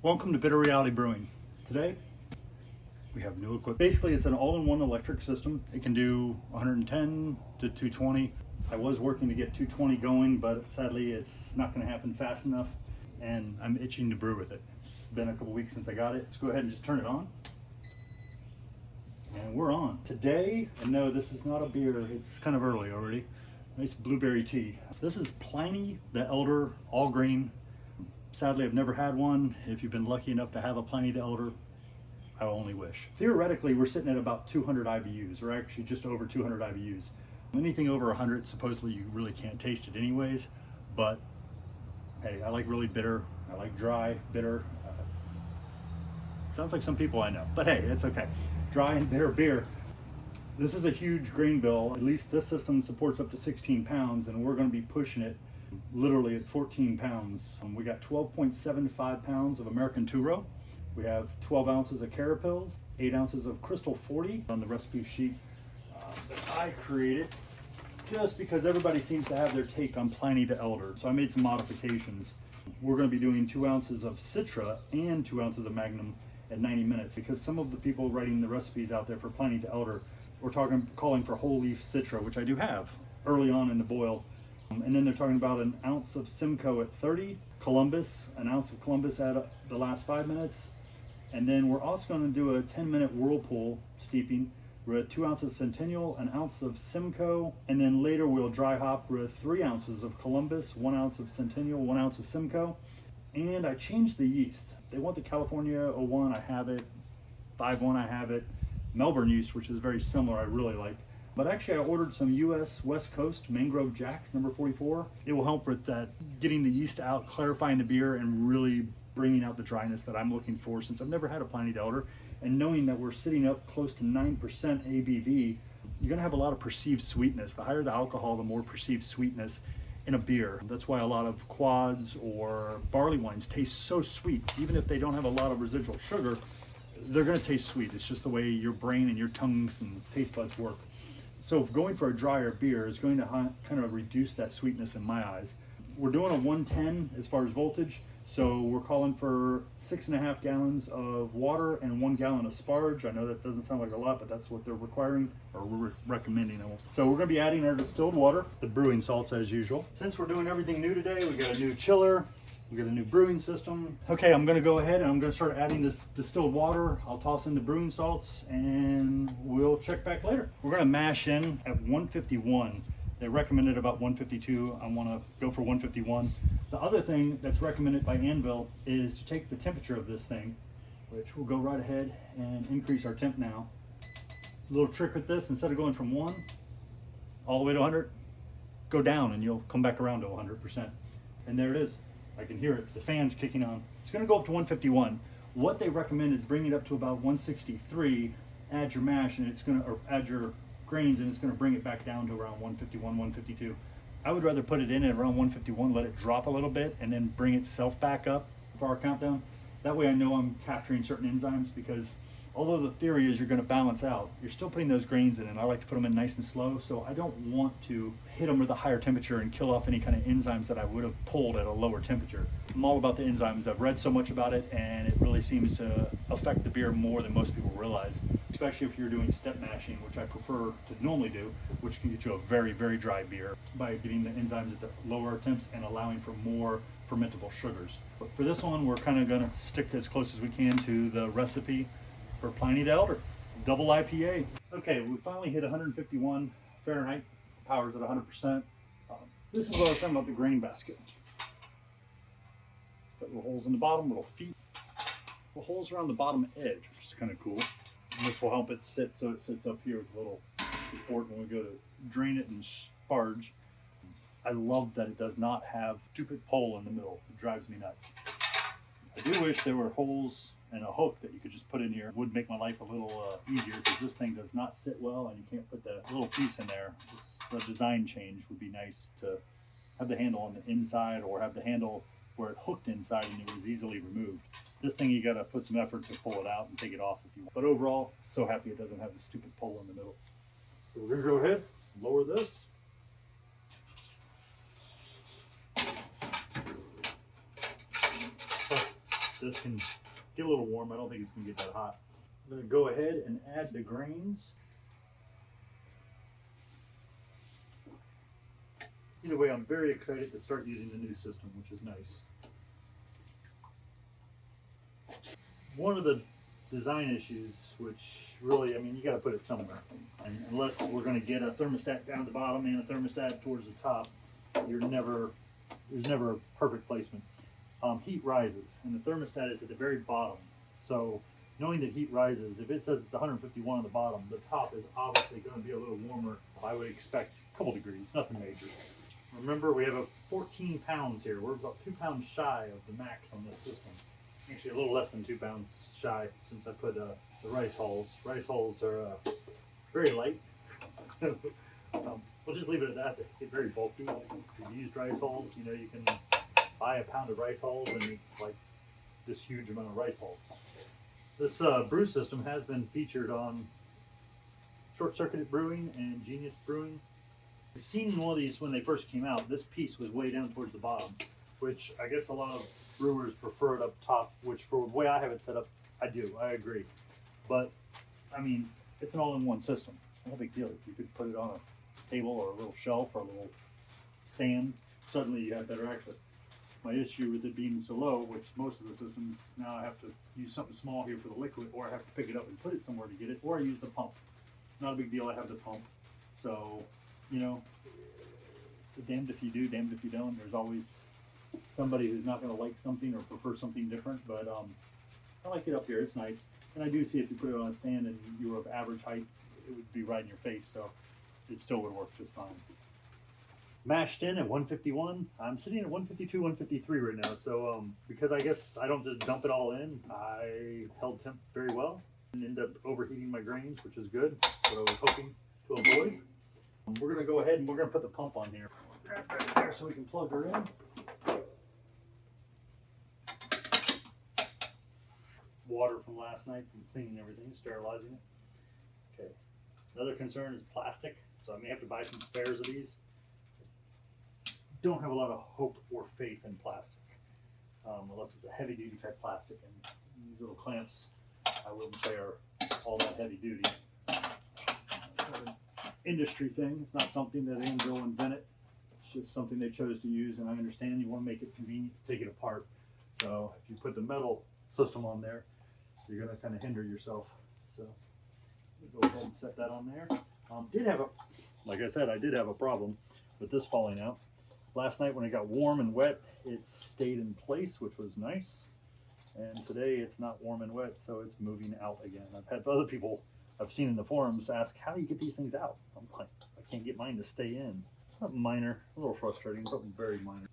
Welcome to Bitter Reality Brewing. Today, we have new equipment. Basically, it's an all-in-one electric system. It can do 110 to 220. I was working to get 220 going, but sadly, it's not going to happen fast enough, and I'm itching to brew with it. It's been a couple weeks since I got it. Let's go ahead and just turn it on. And we're on. Today, and no, this is not a beer. It's kind of early already. Nice blueberry tea. This is Pliny the Elder All Grain. Sadly, I've never had one. If you've been lucky enough to have a Pliny the Elder, I only wish. Theoretically, we're sitting at about 200 IBUs. We're actually just over 200 IBUs. Anything over 100, supposedly you really can't taste it anyways. But hey, I like really bitter. I like dry, bitter. Sounds like some people I know, but hey, it's okay. Dry and bitter beer. This is a huge grain bill. At least this system supports up to 16 pounds, and we're going to be pushing it literally at 14 pounds. We got 12.75 pounds of American two-row. We have 12 ounces of Carapils, 8 ounces of Crystal 40 on the recipe sheet that I created, just because everybody seems to have their take on Pliny the Elder. So I made some modifications. We're going to be doing 2 ounces of Citra and 2 ounces of Magnum at 90 minutes, because some of the people writing the recipes out there for Pliny the Elder were calling for whole leaf Citra, which I do have early on in the boil. And then they're talking about an ounce of Simcoe at 30, Columbus, an ounce of Columbus at the last 5 minutes. And then we're also going to do a 10-minute whirlpool steeping with 2 ounces of Centennial, an ounce of Simcoe, and then later we'll dry hop with 3 ounces of Columbus, 1 ounce of Centennial, 1 ounce of Simcoe. And I changed the yeast. They want the California 01, I have it. 5-1, I have it. Melbourne yeast, which is very similar, I really like. But actually I ordered some US West Coast Mangrove Jacks, number 44. It will help with that, getting the yeast out, clarifying the beer, and really bringing out the dryness that I'm looking for, since I've never had a Pliny the Elder. And knowing that we're sitting up close to 9% ABV, you're gonna have a lot of perceived sweetness. The higher the alcohol, the more perceived sweetness in a beer. That's why a lot of quads or barley wines taste so sweet. Even if they don't have a lot of residual sugar, they're gonna taste sweet. It's just the way your brain and your tongues and taste buds work. So if going for a drier beer is going to kind of reduce that sweetness in my eyes. We're doing a 110 as far as voltage, so we're calling for 6.5 gallons of water and 1 gallon of sparge. I know that doesn't sound like a lot, but that's what they're requiring, or we're recommending almost. So we're going to be adding our distilled water, the brewing salts as usual. Since we're doing everything new today, we got a new chiller, we got a new brewing system. Okay, I'm gonna go ahead and I'm gonna start adding this distilled water. I'll toss in the brewing salts and we'll check back later. We're gonna mash in at 151. They recommended about 152. I wanna go for 151. The other thing that's recommended by Anvil is to take the temperature of this thing, which we'll go right ahead and increase our temp now. A little trick with this, instead of going from 1 all the way to 100, go down and you'll come back around to 100%. And there it is. I can hear it, the fan's kicking on. It's gonna go up to 151. What they recommend is bring it up to about 163, add your mash, and it's gonna, or add your grains, and it's gonna bring it back down to around 151, 152. I would rather put it in at around 151, let it drop a little bit, and then bring itself back up for our countdown. That way I know I'm capturing certain enzymes, because although the theory is you're going to balance out, you're still putting those grains in, and I like to put them in nice and slow, so I don't want to hit them with a higher temperature and kill off any kind of enzymes that I would have pulled at a lower temperature. I'm all about the enzymes. I've read so much about it, and it really seems to affect the beer more than most people realize, especially if you're doing step mashing, which I prefer to normally do, which can get you a very, very dry beer by getting the enzymes at the lower temps and allowing for more fermentable sugars. But for this one, we're kind of going to stick as close as we can to the recipe for Pliny the Elder, Double IPA. Okay, we finally hit 151 Fahrenheit, power's at 100%. This is what I was talking about, the grain basket. Got little holes in the bottom, little feet, little holes around the bottom edge, which is kind of cool. And this will help it sit so it sits up here with a little support when we go to drain it and sparge. I love that it does not have a stupid pole in the middle. It drives me nuts. I do wish there were holes and a hook that you could just put in here. It would make my life a little easier, because this thing does not sit well and you can't put that little piece in there. The design change would be nice, to have the handle on the inside, or have the handle where it hooked inside and it was easily removed. This thing, you gotta put some effort to pull it out and take it off if you want. But overall, so happy it doesn't have the stupid pole in the middle. So we're gonna go ahead, lower this. this can get a little warm. I don't think it's going to get that hot. I'm going to go ahead and add the grains. Either way, I'm very excited to start using the new system, which is nice. One of the design issues, which really, I mean, you got to put it somewhere. And unless we're going to get a thermostat down at the bottom and a thermostat towards the top, there's never a perfect placement. Heat rises, and the thermostat is at the very bottom. So knowing that heat rises, if it says it's 151 on the bottom, the top is obviously going to be a little warmer. I would expect a couple degrees, nothing major. Remember, we have a 14 pounds here. We're about 2 pounds shy of the max on this system. Actually, a little less than 2 pounds shy since I put the rice hulls. Rice hulls are very light. We'll just leave it at that. They get very bulky. If you use rice hulls, you know, you can buy a pound of rice hulls and it's like this huge amount of rice hulls. This brew system has been featured on Short Circuited Brewing and Genius Brewing. I've seen one of these when they first came out. This piece was way down towards the bottom, which I guess a lot of brewers prefer it up top, which for the way I have it set up, I do. I agree. But, I mean, it's an all-in-one system. It's not a big deal. You could put it on a table or a little shelf or a little stand. Suddenly you have better access. My issue with it being so low, which most of the systems, now I have to use something small here for the liquid, or I have to pick it up and put it somewhere to get it, or I use the pump. Not a big deal, I have the pump. So, you know, damned if you do, damned if you don't. There's always somebody who's not going to like something or prefer something different, but I like it up here. It's nice. And I do see if you put it on a stand and you were of average height, it would be right in your face, so it still would work just fine. Mashed in at 151. I'm sitting at 152, 153 right now, so because I guess I don't just dump it all in, I held temp very well and ended up overheating my grains, which is good, what I was hoping to avoid. We're going to go ahead and we're going to put the pump on here. Grab that there so we can plug her in. Water from last night from cleaning everything, sterilizing it. Okay. Another concern is plastic, so I may have to buy some spares of these. Don't have a lot of hope or faith in plastic, unless it's a heavy duty type plastic, and these little clamps I wouldn't say are all that heavy duty. Industry thing. It's not something that Anvil invented. It's just something they chose to use, and I understand you want to make it convenient to take it apart. So if you put the metal system on there, you're going to kind of hinder yourself. So go ahead and set that on there. Like I said, I did have a problem with this falling out. Last night when it got warm and wet, it stayed in place, which was nice. And today it's not warm and wet, so it's moving out again. I've had other people I've seen in the forums ask, how do you get these things out? I'm like, I can't get mine to stay in. Something minor, a little frustrating, something very minor.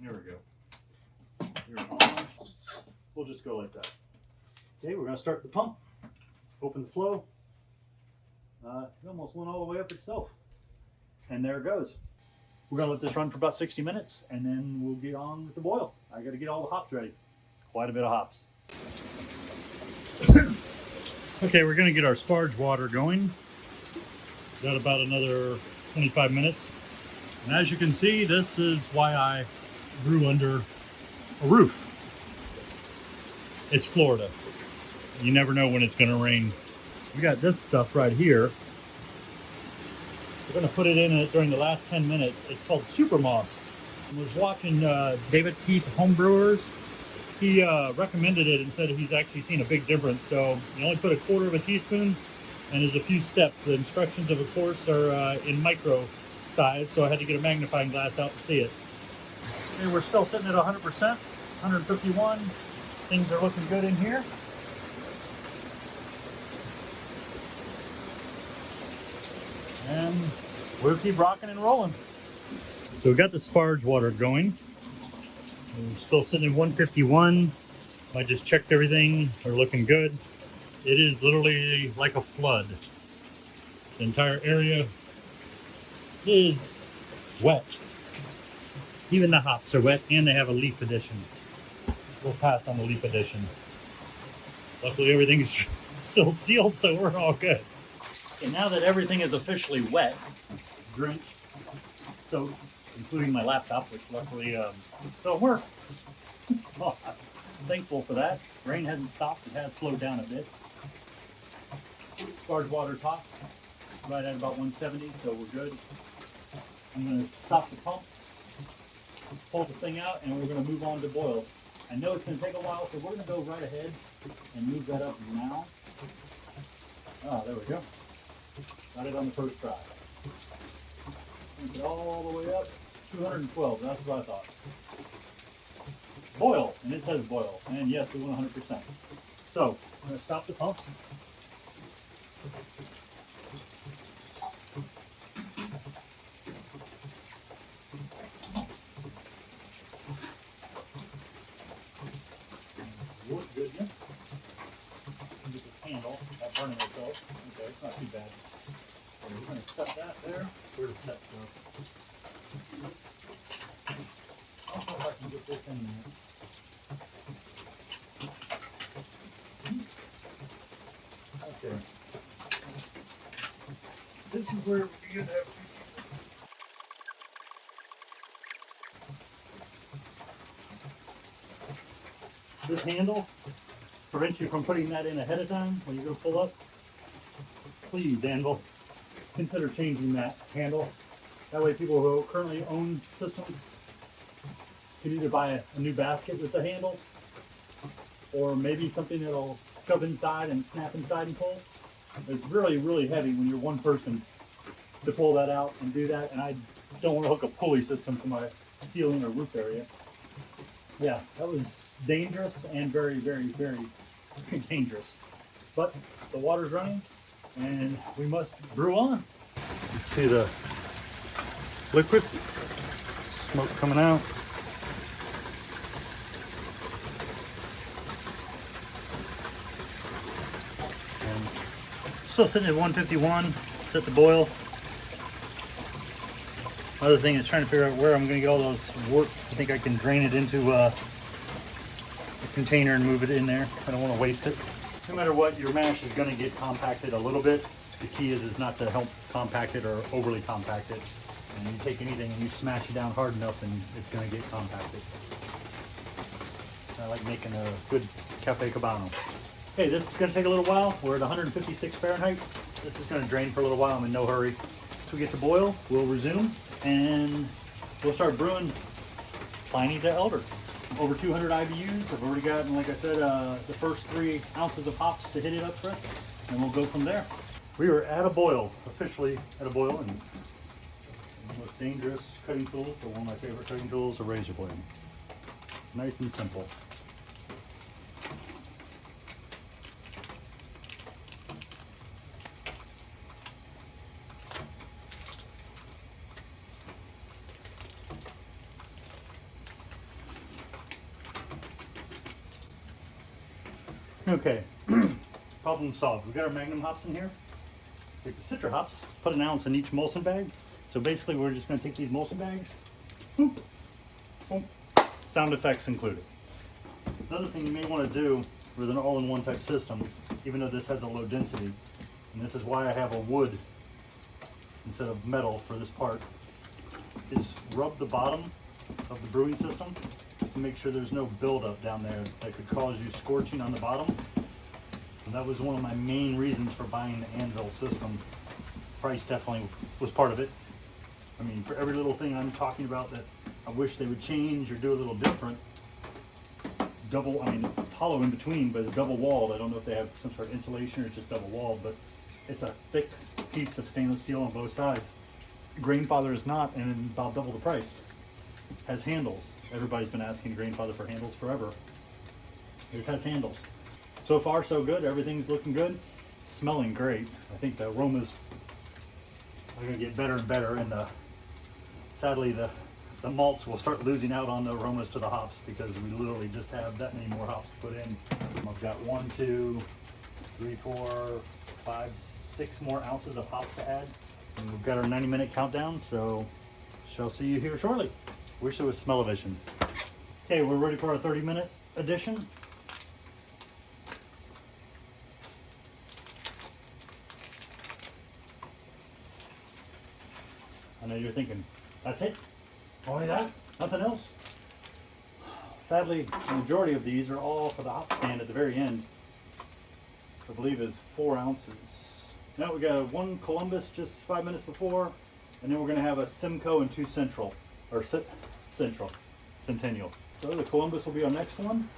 There we go. Here on. We'll just go like that. Okay, we're gonna start the pump. Open the flow. It almost went all the way up itself. And there it goes. We're gonna let this run for about 60 minutes and then we'll get on with the boil. I gotta get all the hops ready. Quite a bit of hops. Okay, we're gonna get our sparge water going. Got about another 25 minutes. And as you can see, this is why I brew under a roof. It's Florida. You never know when it's gonna rain. We got this stuff right here. We're going to put it in during the last 10 minutes. It's called Super Moss. I was watching David Keith Homebrewers. He recommended it and said he's actually seen a big difference. So you only put 1/4 of a teaspoon and there's a few steps. The instructions, of course, are in micro size, so I had to get a magnifying glass out to see it. And we're still sitting at 100%, 151. Things are looking good in here. And we'll keep rocking and rolling. So we got the sparge water going. We're still sitting at 151. I just checked everything. They're looking good. It is literally like a flood. The entire area is wet. Even the hops are wet, and they have a leaf addition. We'll pass on the leaf addition. Luckily everything's still sealed, so we're all good. And now that everything is officially wet, drenched, soaked, including my laptop, which luckily still works. Oh, I'm thankful for that. Rain hasn't stopped. It has slowed down a bit. Sparge water top, right at about 170, so we're good. I'm going to stop the pump, pull the thing out, and we're going to move on to boil. I know it's going to take a while, so we're going to go right ahead and move that up now. Oh, there we go. Got it on the first try. Take it all the way up. 212, that's what I thought. Boil, and it says boil. And yes, we want 100%. So, I'm going to stop the pump. Wood good, yeah. Get the handle, not burning itself. Okay, it's not too bad. So we're going to set that there. Where does that go? I don't know if I can get this in there. Okay. This is where you're going to have this handle prevents you from putting that in ahead of time when you go pull up. Please, Anvil, consider changing that handle. That way people who currently own systems can either buy a new basket with the handle, or maybe something that'll shove inside and snap inside and pull. It's really, really heavy when you're one person to pull that out and do that, and I don't want to hook a pulley system to my ceiling or roof area. Yeah, that was dangerous and very, very, very dangerous. But the water's running and we must brew on. You see the liquid smoke coming out. And still sitting at 151, set to boil. Other thing is trying to figure out where I'm going to get all those wort. I think I can drain it into a container and move it in there. I don't want to waste it. No matter what, your mash is going to get compacted a little bit. The key is not to help compact it or overly compact it. And you take anything and you smash it down hard enough and it's going to get compacted. I like making a good cafe cabano. Okay, this is going to take a little while. We're at 156 Fahrenheit. This is going to drain for a little while. I'm in no hurry. Once we get to boil, we'll resume and we'll start brewing Pliny the Elder. Over 200 IBUs. I've already gotten, like I said, the first 3 ounces of hops to hit it up for it, and we'll go from there. We are at a boil, officially at a boil, and the most dangerous cutting tools, but one of my favorite cutting tools, a razor blade. Nice and simple. Okay, problem solved. We've got our Magnum hops in here. Take the Citra hops, put an ounce in each Molson bag. So basically we're just going to take these Molson bags, boop, boop, sound effects included. Another thing you may want to do with an all-in-one type system, even though this has a low density, and this is why I have a wood instead of metal for this part, is rub the bottom of the brewing system to make sure there's no buildup down there that could cause you scorching on the bottom. And that was one of my main reasons for buying the Anvil system. Price definitely was part of it. I mean, for every little thing I'm talking about that I wish they would change or do a little different, it's hollow in between, but it's double walled. I don't know if they have some sort of insulation or it's just double walled, but it's a thick piece of stainless steel on both sides. Grainfather is not, and about double the price. Has handles. Everybody's been asking Grainfather for handles forever. This has handles. So far, so good. Everything's looking good. Smelling great. I think the aromas are going to get better and better, and sadly the malts will start losing out on the aromas to the hops because we literally just have that many more hops to put in. I've got 1, 2, 3, 4, 5, 6 more ounces of hops to add. And we've got our 90-minute countdown, so shall see you here shortly. Wish it was smell-o-vision. Okay, we're ready for our 30-minute edition. I know you're thinking, that's it? Only that, nothing else. Sadly, the majority of these are all for the hop stand at the very end. I believe is 4 ounces. Now we got one Columbus just 5 minutes before, and then we're gonna have a Simcoe and 2 Central, or Centennial. So the Columbus will be our next one,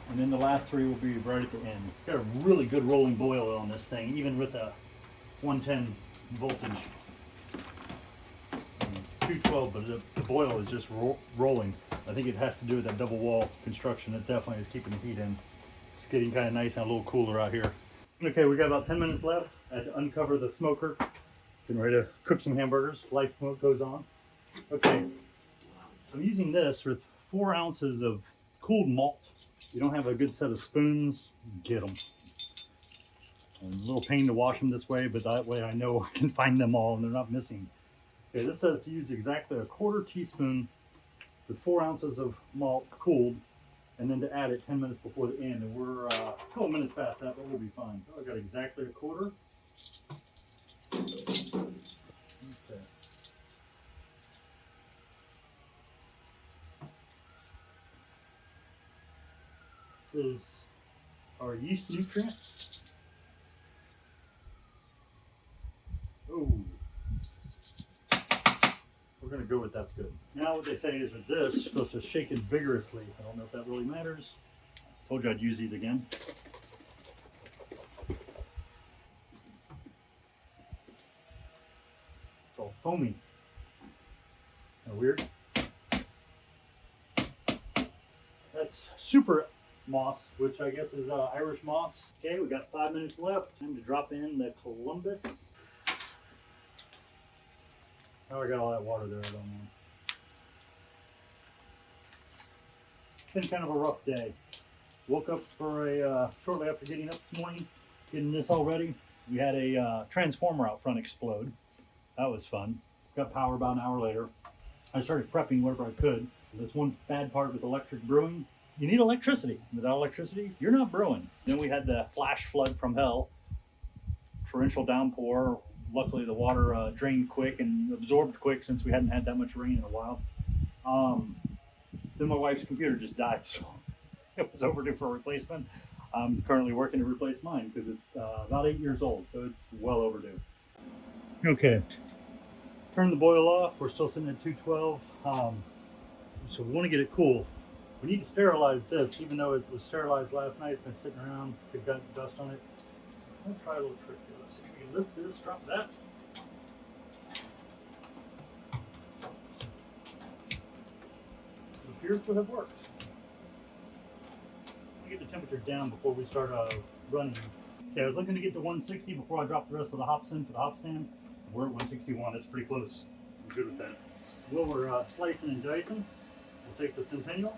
and then the last 3 will be right at the end. Got a really good rolling boil on this thing, even with a 110 voltage. 212, but the boil is just rolling. I think it has to do with that double wall construction. It definitely is keeping the heat in. It's getting kind of nice and a little cooler out here. Okay, we got about 10 minutes left. I had to uncover the smoker. Getting ready to cook some hamburgers. Life goes on. Okay, I'm using this with 4 ounces of cooled malt. If you don't have a good set of spoons, get them. And a little pain to wash them this way, but that way I know I can find them all and they're not missing. Okay, this says to use exactly a 1/4 teaspoon with 4 ounces of malt cooled, and then to add it 10 minutes before the end. And we're a couple minutes past that, but we'll be fine. I got exactly a 1/4. Okay. This is our yeast nutrient. Oh. We're going to go with that's good. Now what they say is with this, you're supposed to shake it vigorously. I don't know if that really matters. I told you I'd use these again. It's all foamy. Kind of weird. That's super moss, which I guess is Irish moss. Okay, we got 5 minutes left. Time to drop in the Columbus. Oh, I got all that water there, I don't know. It's been kind of a rough day. Woke up for shortly after getting up this morning, getting this all ready. We had a transformer out front explode. That was fun. Got power about an hour later. I started prepping whatever I could. That's one bad part with electric brewing. You need electricity. Without electricity, you're not brewing. Then we had the flash flood from hell. Torrential downpour. Luckily, the water drained quick and absorbed quick since we hadn't had that much rain in a while. Then my wife's computer just died, so it was overdue for a replacement. I'm currently working to replace mine because it's about 8 years old, so it's well overdue. Okay, turn the boil off. We're still sitting at 212, so we want to get it cool. We need to sterilize this, even though it was sterilized last night. It's been sitting around, it got dust on it. I'm gonna try a little trick here. Let's see if we can lift this, drop that. It appears to have worked. Let me get the temperature down before we start running. Okay, I was looking to get to 160 before I drop the rest of the hops in for the hop stand. We're at 161, that's pretty close. I'm good with that. Well, we're slicing and dicing. We'll take the Centennial,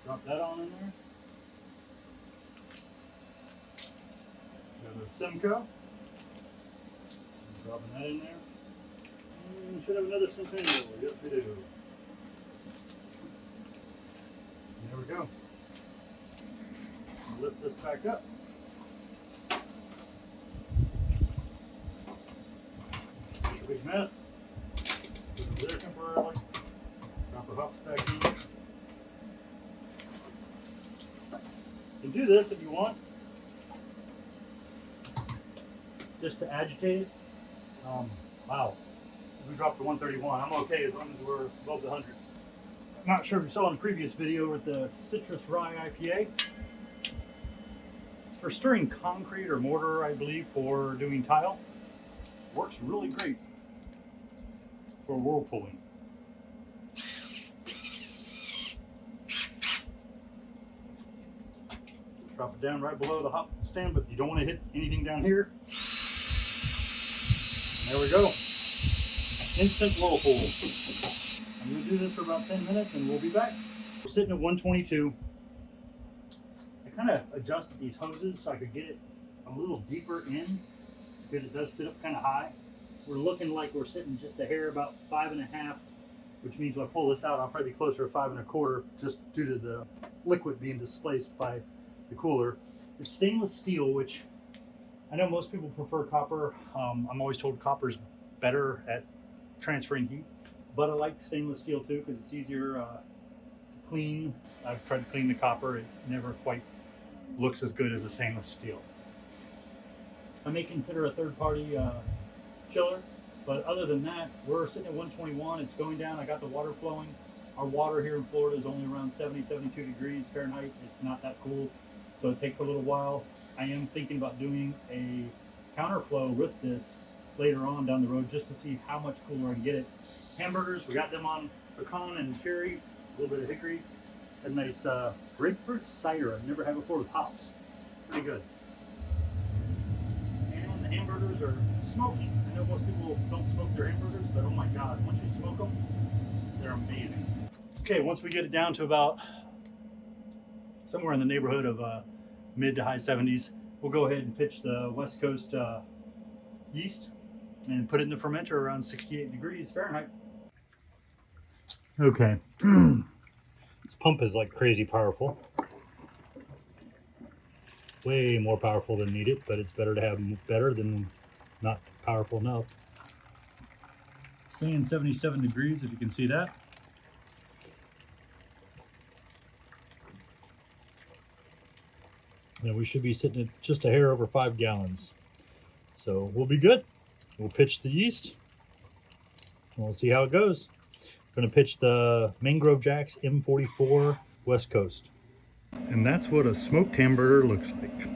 drop that on in there. Got a Simcoe. Dropping that in there. And we should have another Centennial. Yes, we do. And there we go. I'll lift this back up. Big mess. Put it there temporarily. Drop the hops back in. You can do this if you want. Just to agitate it. Wow. We dropped to 131. I'm okay as long as we're above the 100. I'm not sure if you saw in the previous video with the citrus rye IPA. It's for stirring concrete or mortar, I believe, for doing tile. Works really great for whirlpooling. Drop it down right below the hop stand, but you don't want to hit anything down here. There we go. Instant whirlpool. I'm going to do this for about 10 minutes and we'll be back. We're sitting at 122. I kind of adjusted these hoses so I could get it a little deeper in because it does sit up kind of high. We're looking like we're sitting just a hair about 5.5, which means when I pull this out, I'll probably be closer to 5.25 just due to the liquid being displaced by the cooler. It's stainless steel, which I know most people prefer copper. I'm always told copper's better at transferring heat. but I like stainless steel too because it's easier to clean. I've tried to clean the copper. It never quite looks as good as a stainless steel. I may consider a third-party chiller, but other than that, we're sitting at 121. It's going down. I got the water flowing. Our water here in Florida is only around 70, 72 degrees Fahrenheit. It's not that cool, so it takes a little while. I am thinking about doing a counterflow with this later on down the road just to see how much cooler I can get it. Hamburgers, we got them on pecan and cherry, a little bit of hickory. A nice grapefruit cider I've never had before with hops. Pretty good. And the hamburgers are smoky. I know most people don't smoke their hamburgers, but oh my God, once you smoke them, they're amazing. Okay, once we get it down to about somewhere in the neighborhood of mid to high 70s, we'll go ahead and pitch the West Coast yeast and put it in the fermenter around 68 degrees Fahrenheit. Okay, this pump is like crazy powerful. Way more powerful than needed, but it's better to have better than not powerful enough. Saying 77 degrees, if you can see that. And we should be sitting at just a hair over 5 gallons. So we'll be good. We'll pitch the yeast and we'll see how it goes. I'm going to pitch the Mangrove Jacks M44 West Coast. And that's what a smoked hamburger looks like.